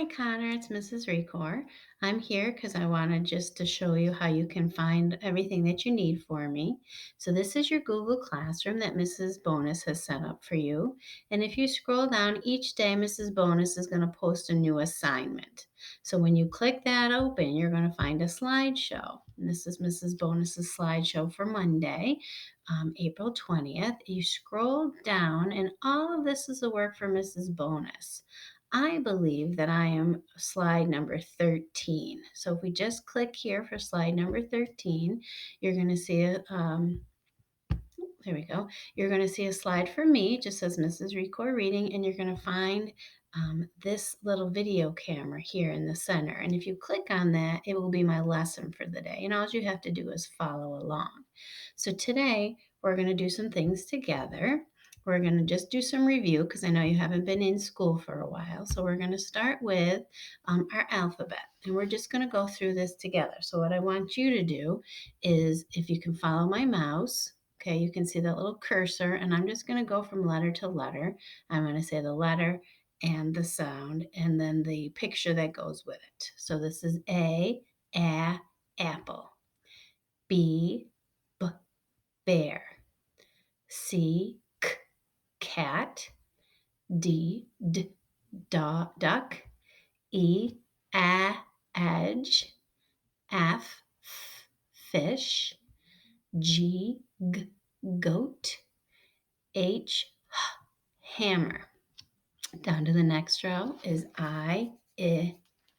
Hi, Connor. It's Mrs. Recor. I'm here because I wanted just to show you how you can find everything that you need for me. So this is your Google Classroom that Mrs. Bonus has set up for you. And if you scroll down each day, Mrs. Bonus is going to post a new assignment. So when you click that open, you're going to find a slideshow. And this is Mrs. Bonus's slideshow for Monday, April 20th. You scroll down, and all of this is the work for Mrs. Bonus. I believe that I am slide number 13. So if we just click here for slide number 13, you're going to see there we go. You're going to see a slide for me. It just says Mrs. Record Reading, and you're going to find this little video camera here in the center. And if you click on that, it will be my lesson for the day. And all you have to do is follow along. So today, we're going to do some things together. We're going to just do some review because I know you haven't been in school for a while. So we're going to start with our alphabet. And we're just going to go through this together. So what I want you to do is, if you can follow my mouse, okay, you can see that little cursor, and I'm just going to go from letter to letter. I'm going to say the letter and the sound, and then the picture that goes with it. So this is apple. B, bear. C, cat. D, duck. E, edge. F, fish. G, goat. H, hammer. Down to the next row is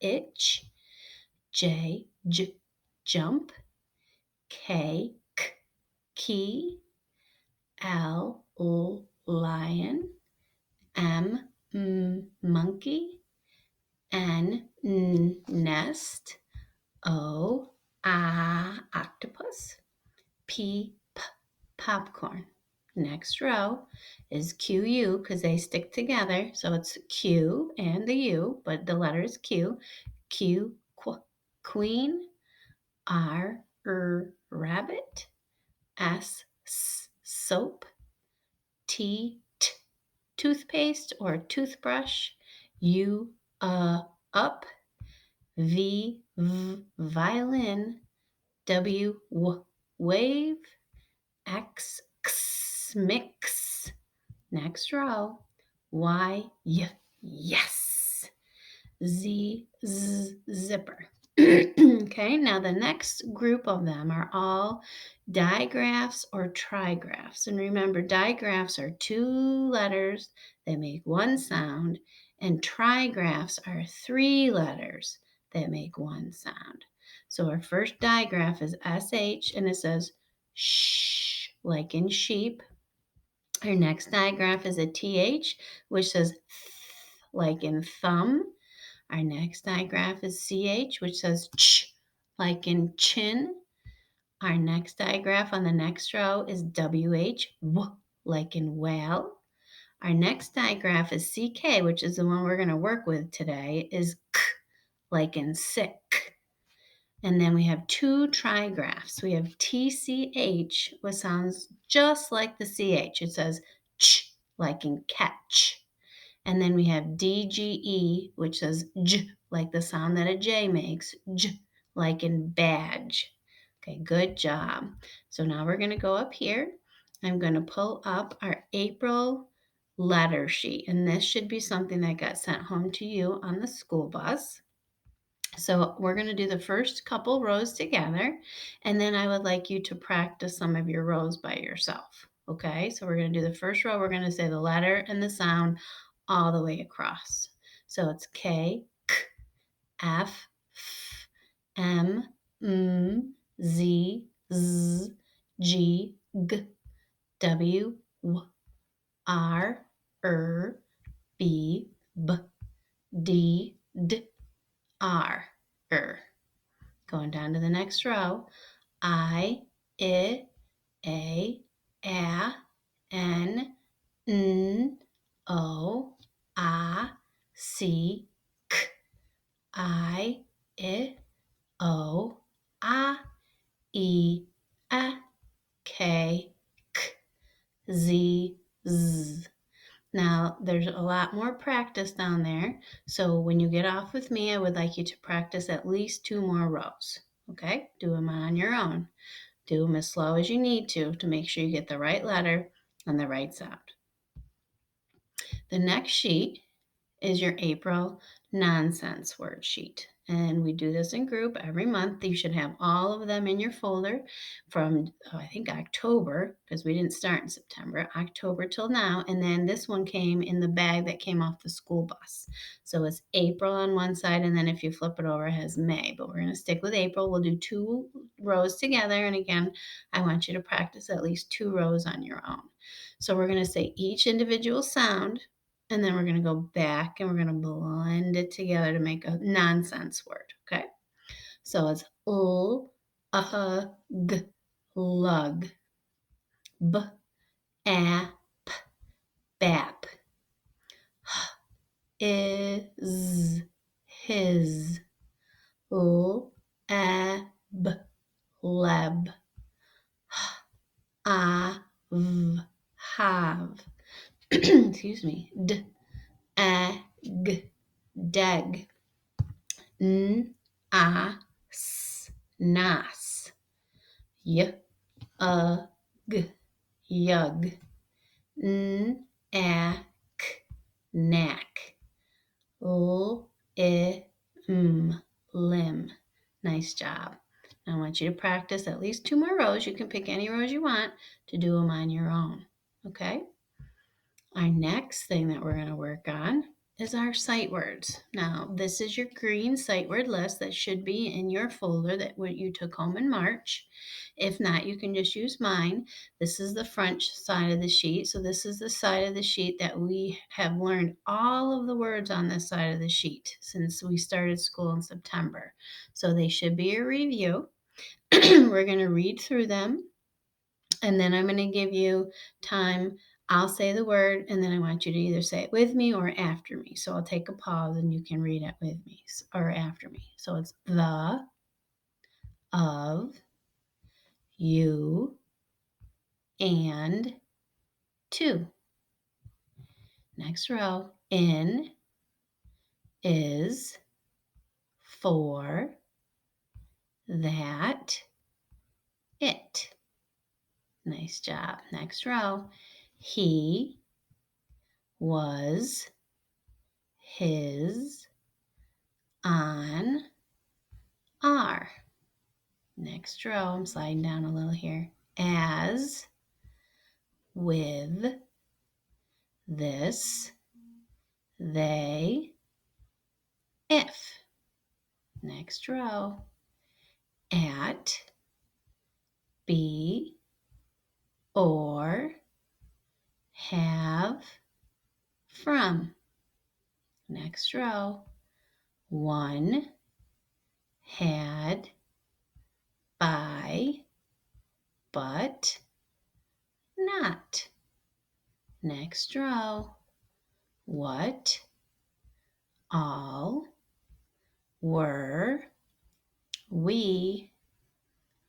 itch. J, jump. K, key. L, lion. M, monkey. N, nest. O, octopus. P, popcorn. Next row is QU because they stick together. So it's Q and the U, but the letter is Q. Q, queen. R, rabbit. S, soap. T, toothpaste or toothbrush. U, up. V, violin. W, wave. X, mix. Next row. Y, yes. Z, zipper. Okay, now the next group of them are all digraphs or trigraphs. And remember, digraphs are two letters that make one sound, and trigraphs are three letters that make one sound. So our first digraph is SH, and it says shh, like in sheep. Our next digraph is a TH, which says th, like in thumb. Our next digraph is CH, which says ch, like in chin. Our next digraph on the next row is WH, like in whale. Our next digraph is CK, which is the one we're going to work with today, is k, like in sick. And then we have two trigraphs. We have TCH, which sounds just like the CH. It says ch, like in catch. And then we have DGE, which says j, like the sound that a J makes, j, like in badge. Okay, good job. So now we're going to go up here. I'm going to pull up our April letter sheet, and this should be something that got sent home to you on the school bus. So we're going to do the first couple rows together, and then I would like you to practice some of your rows by yourself. Okay, so we're going to do the first row. We're going to say the letter and the sound all the way across. So it's K, F, M, Z, G, W, R, B, D, R. Going down to the next row. I, A, N, O, C, I, O, E, K, Z. Now, there's a lot more practice down there. So when you get off with me, I would like you to practice at least 2 more rows. Okay? Do them on your own. Do them as slow as you need to make sure you get the right letter and the right sound. The next sheet is your April nonsense word sheet. And we do this in group every month. You should have all of them in your folder from, I think, October, because we didn't start in September, October till now. And then this one came in the bag that came off the school bus. So it's April on one side, and then if you flip it over, it has May. But we're going to stick with April. We'll do 2 rows together. And again, I want you to practice at least 2 rows on your own. So we're going to say each individual sound, and then we're going to go back and we're going to blend it together to make a nonsense word. Okay. So it's g, lug, b, a, p, bap, is, his, l, a, b, leb, a, v, have, excuse me, d, a, g, deg, n, a, s, nas, y, g, yug, n, a, k, knack, l, I, limb. Nice job. Now I want you to practice at least 2 more rows. You can pick any rows you want to do them on your own. Okay? Our next thing that we're going to work on is our sight words. Now, this is your green sight word list that should be in your folder that what you took home in March. If not, you can just use mine. This is the front side of the sheet. So this is the side of the sheet that we have learned all of the words on this side of the sheet since we started school in September. So they should be a review. We're going to read through them, and then I'm going to give you time. I'll say the word, and then I want you to either say it with me or after me. So I'll take a pause and you can read it with me or after me. So it's the, of, you, and, to. Next row, in, is, for, that, it. Nice job. Next row, he, was, his, on, are. Next row, I'm sliding down a little here. As, with, this, they, if. Next row, at, be, or, have, from. Next row, one, had, by, but, not. Next row, what, all, were, we,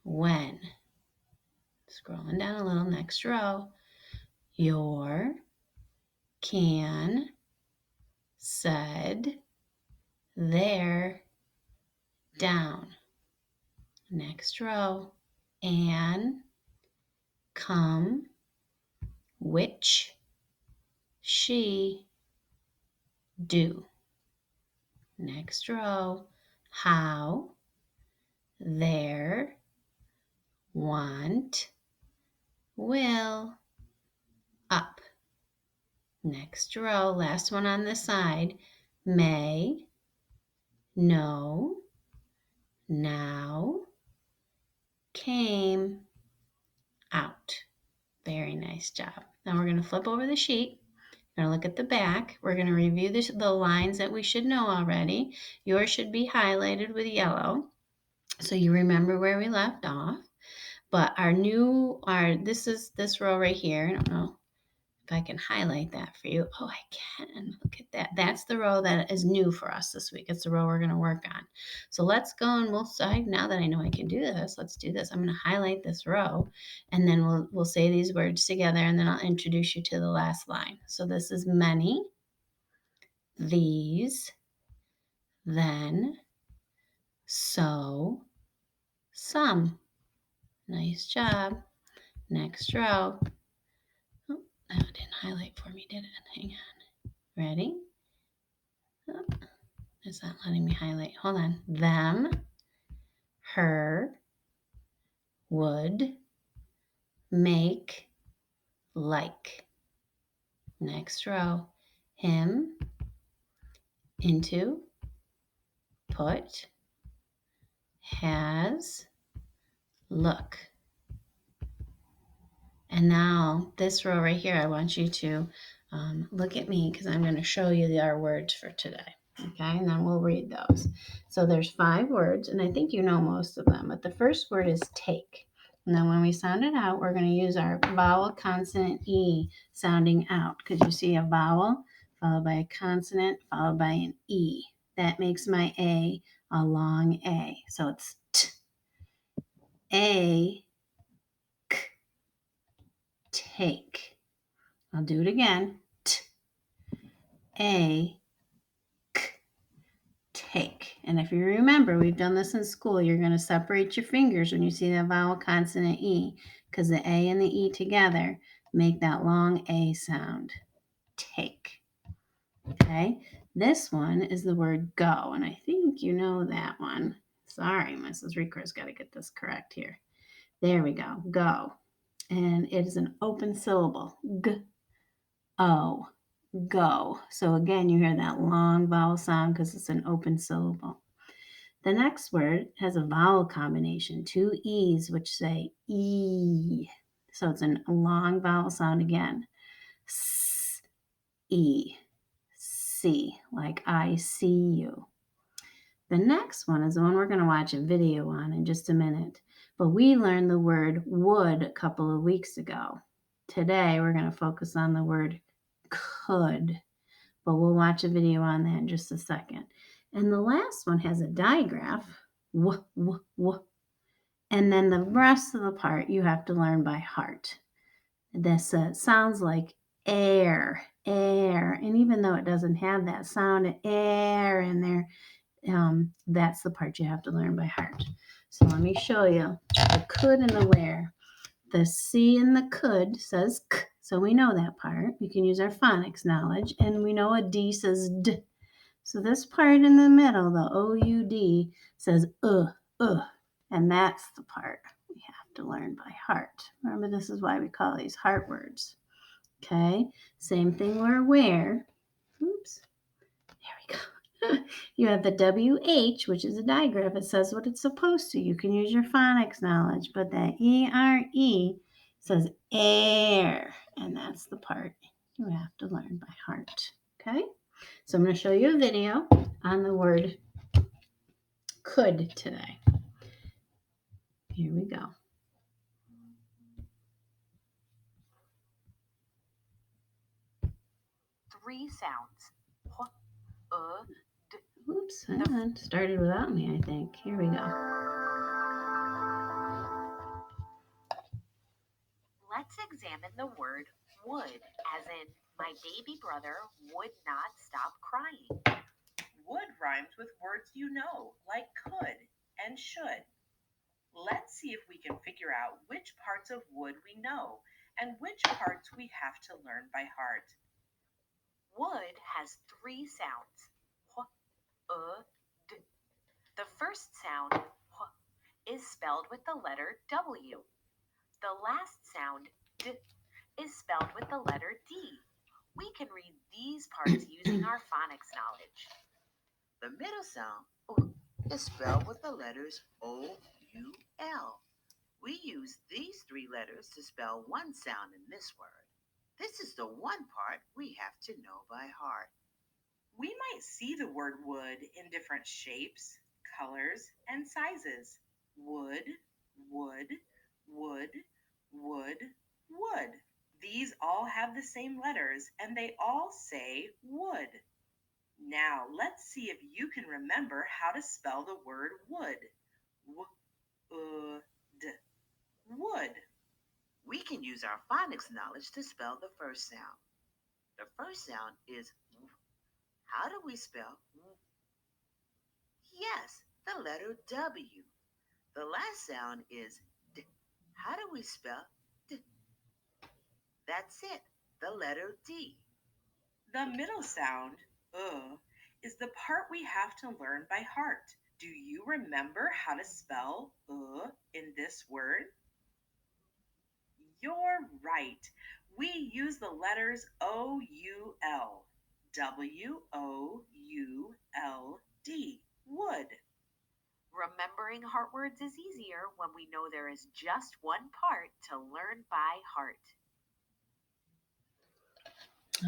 when. Scrolling down a little, next row, your, can, said, there, down. Next row, and, come, which, she, do. Next row, how, there, want, will, up. Next row, last one on the side, may, no, now, came, out. Very nice job. Now we're going to flip over the sheet. We're going to look at the back. We're going to review the lines that we should know already. Yours should be highlighted with yellow, so you remember where we left off. But this is this row right here. I don't know. If I can highlight that for you. Oh, I can. Look at that. That's the row that is new for us this week. It's the row we're going to work on. So let's go and we'll say, now that I know I can do this, let's do this. I'm going to highlight this row and then we'll say these words together and then I'll introduce you to the last line. So this is many, these, then, so, some. Nice job. Next row. Oh, that didn't highlight for me, did it? Hang on. Ready? Oh, it's not letting me highlight. Hold on. Them, her, would, make, like. Next row. Him, into, put, has, look. And now this row right here, I want you to look at me because I'm going to show you our words for today. Okay, and then we'll read those. So there's 5 words, and I think you know most of them, but the first word is take. And then when we sound it out, we're going to use our vowel, consonant, E sounding out, because you see a vowel followed by a consonant followed by an E. That makes my A long A. So it's T, A, K, take. I'll do it again. T, A, K, take. And if you remember, we've done this in school, you're going to separate your fingers when you see that vowel, consonant, E, because the A and the E together make that long A sound. Take. Okay? This one is the word go, and I think you know that one. Sorry, Mrs. Reeker's got to get this correct here. There we go. Go. And it is an open syllable. G-O. Go. So again, you hear that long vowel sound because it's an open syllable. The next word has a vowel combination, 2 E's, which say E. So it's a long vowel sound again. S, E, C, like I see you. The next one is the one we're going to watch a video on in just a minute. But we learned the word would a couple of weeks ago. Today, we're going to focus on the word could. But we'll watch a video on that in just a second. And the last one has a digraph, w, w, w. And then the rest of the part you have to learn by heart. This sounds like air, air. And even though it doesn't have that sound, air in there, that's the part you have to learn by heart. So let me show you the could and the where. The C in the could says k, so we know that part. We can use our phonics knowledge, and we know a D says d. So this part in the middle, the O-U-D, says and that's the part we have to learn by heart. Remember, this is why we call these heart words. Okay, same thing where. Oops, there we go. You have the WH, which is a digraph. It says what it's supposed to. You can use your phonics knowledge, but that ERE says air, and that's the part you have to learn by heart. Okay, so I'm going to show you a video on the word could today. Here we go. 3 sounds. D. Oops, hang on. Started without me, I think. Here we go. Let's examine the word would, as in, my baby brother would not stop crying. Would rhymes with words you know, like could and should. Let's see if we can figure out which parts of would we know and which parts we have to learn by heart. Would has 3 sounds. D. The first sound, is spelled with the letter W. The last sound, D, is spelled with the letter D. We can read these parts using our phonics knowledge. The middle sound is spelled with the letters O-U-L. We use these 3 letters to spell one sound in this word. This is the one part we have to know by heart. We might see the word would in different shapes, colors, and sizes. Would, would, would, would, would. These all have the same letters and they all say wood. Now let's see if you can remember how to spell the word wood. D. Wood. We can use our phonics knowledge to spell the first sound. The first sound is W. How do we spell W? Yes, the letter W. The last sound is D. How do we spell D? That's it, the letter D. The middle sound, is the part we have to learn by heart. Do you remember how to spell in this word? You're right. We use the letters O-U-L. W-O-U-L-D. Wood. Remembering heart words is easier when we know there is just one part to learn by heart.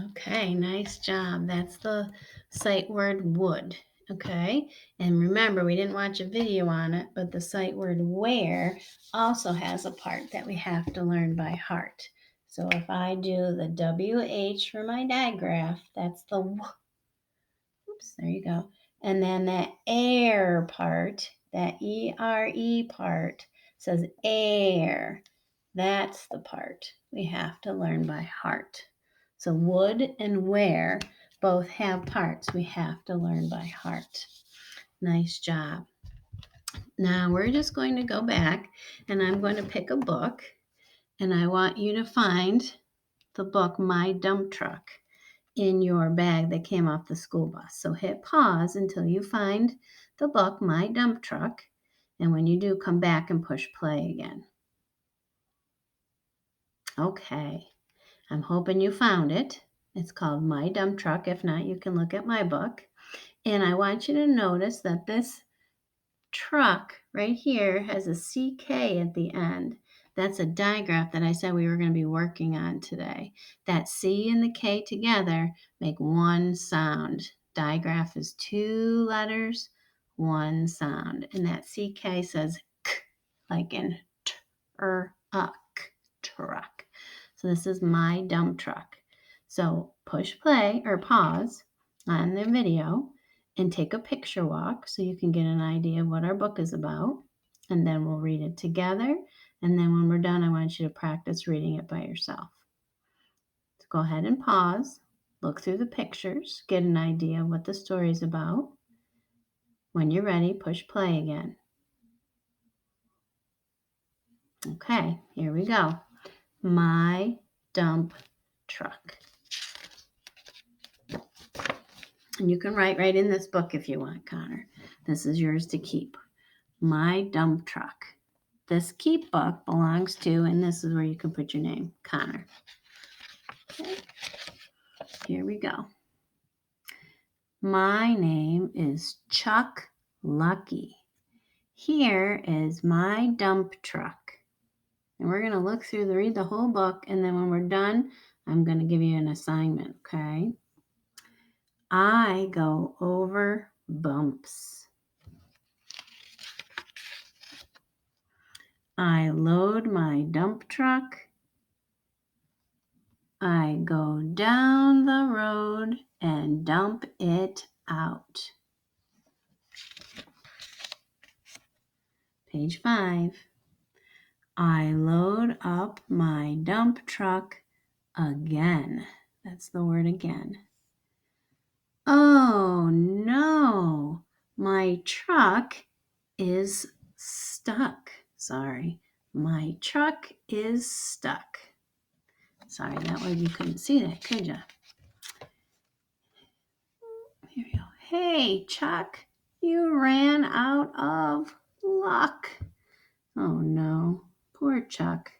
Okay, nice job. That's the sight word wood. Okay, and remember, we didn't watch a video on it, but the sight word where also has a part that we have to learn by heart. So if I do the WH for my digraph, that's the oops, there you go. And then that air part, that ERE part, says air. That's the part we have to learn by heart. So wood and where both have parts we have to learn by heart. Nice job. Now we're just going to go back and I'm going to pick a book and I want you to find the book My Dump Truck in your bag that came off the school bus. So hit pause until you find the book My Dump Truck, and when you do, come back and push play again. Okay, I'm hoping you found it. It's called My Dump Truck. If not, you can look at my book. And I want you to notice that this truck right here has a CK at the end. That's a digraph that I said we were going to be working on today. That C and the K together make one sound. Digraph is two letters, one sound. And that CK says K, like in truck. So this is My Dump Truck. So push play or pause on the video and take a picture walk so you can get an idea of what our book is about. And then we'll read it together. And then when we're done, I want you to practice reading it by yourself. So go ahead and pause, look through the pictures, get an idea of what the story is about. When you're ready, push play again. Okay, here we go. My Dump Truck. And you can write right in this book if you want, Connor. This is yours to keep. My Dump Truck. This keep book belongs to, and this is where you can put your name, Connor. Okay. Here we go. My name is Chuck Lucky. Here is my dump truck. And we're going to look through read the whole book, and then when we're done, I'm going to give you an assignment, okay? I go over bumps. I load my dump truck. I go down the road and dump it out. Page 5. I load up my dump truck again. That's the word again. Oh no, my truck is stuck. Sorry, my truck is stuck. Sorry, that way you couldn't see that, could you? Here we go. Hey, Chuck, you ran out of luck. Oh no, poor Chuck.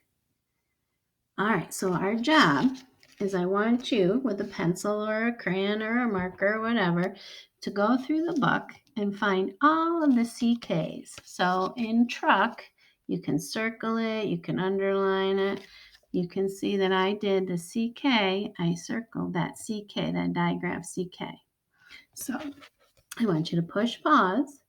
All right, so our job is I want you with a pencil or a crayon or a marker or whatever to go through the book and find all of the CKs. So in truck, you can circle it, you can underline it. You can see that I did the CK. I circled that CK, that digraph CK. So I want you to push pause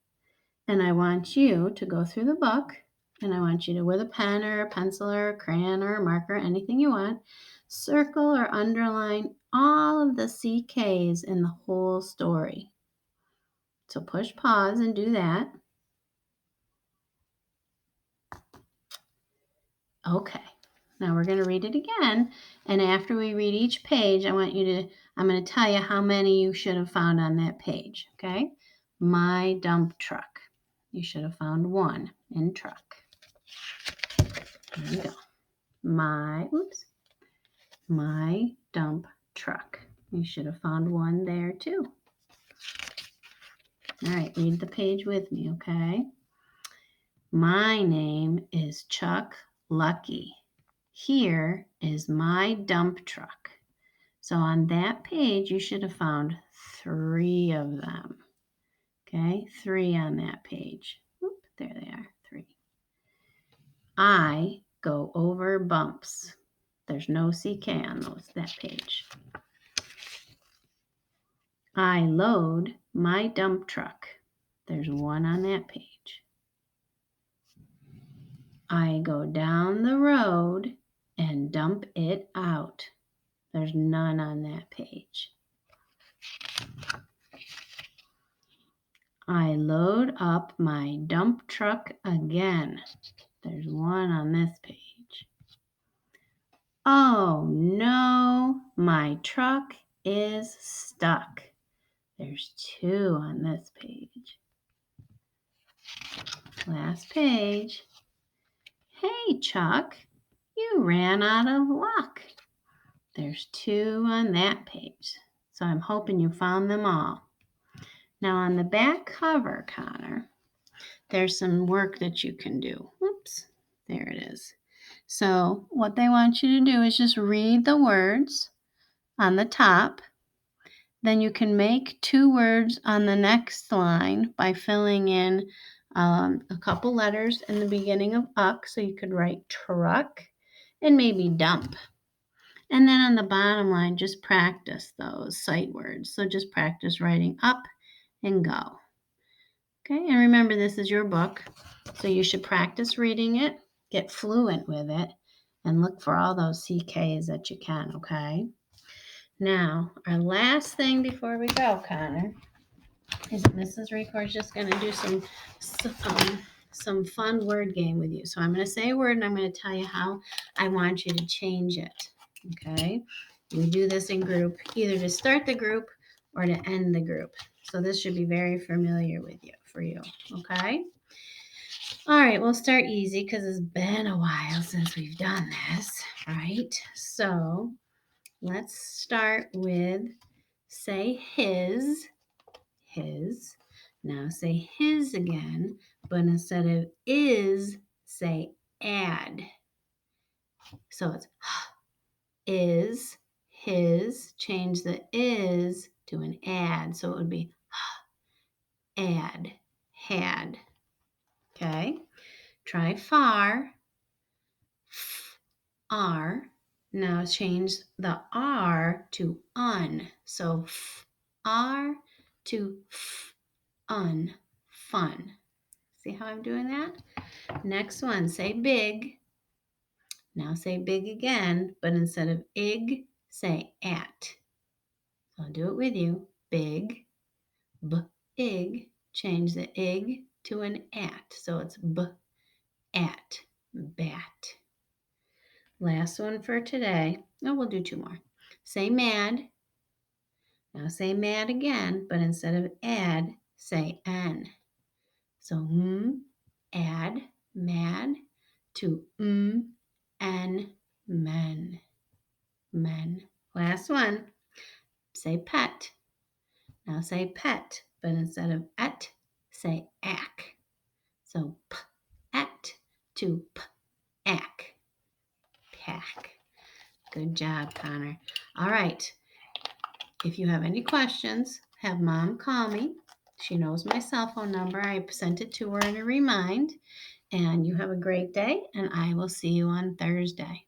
and I want you to go through the book And I want you to, with a pen or a pencil or a crayon or a marker, anything you want, circle or underline all of the CKs in the whole story. So push pause and do that. Okay, now we're going to read it again. And after we read each page, I'm going to tell you how many you should have found on that page. Okay, my dump truck. You should have found 1 in truck. There you go. My dump truck. You should have found 1 there too. All right, read the page with me, okay? My name is Chuck Lucky. Here is my dump truck. So on that page, you should have found 3 of them. Okay, 3 on that page. Oop, there they are, 3. I go over bumps. There's no CK on that page. I load my dump truck. There's 1 on that page. I go down the road and dump it out. There's none on that page. I load up my dump truck again. There's 1 on this page. Oh no, my truck is stuck. There's 2 on this page. Last page. Hey, Chuck, you ran out of luck. There's 2 on that page. So I'm hoping you found them all. Now on the back cover, Connor, there's some work that you can do. Whoops, there it is. So what they want you to do is just read the words on the top. Then you can make 2 words on the next line by filling in a couple letters in the beginning of uck. So you could write truck and maybe dump. And then on the bottom line, just practice those sight words. So just practice writing up and go. Okay, and remember this is your book, so you should practice reading it, get fluent with it, and look for all those CKs that you can, okay? Now, our last thing before we go, Connor, is Mrs. Record's just going to do some fun word game with you. So I'm going to say a word, and I'm going to tell you how I want you to change it, okay? We do this in group, either to start the group or to end the group. So this should be very familiar for you, okay? All right, we'll start easy because it's been a while since we've done this, right? So let's start with say his. Now say his again, but instead of is, say add. So it's is, his, change the is to an add. So it would be add, had. Okay, try far, are. Now change the R to un. So R to un, fun. See how I'm doing that? Next one, say big. Now say big again, but instead of ig, say at. So I'll do it with you. Big, ig. Change the ig to an at. So it's at, bat. Last one for today. Oh, we'll do 2 more. Say mad. Now say mad again, but instead of add, say n. So add, mad, to n, men. Last one. Say pet. Now say pet, but instead of et, say ack. So et to ack. Pack. Good job, Connor. All right. If you have any questions, have Mom call me. She knows my cell phone number. I sent it to her in a remind. And you have a great day, and I will see you on Thursday.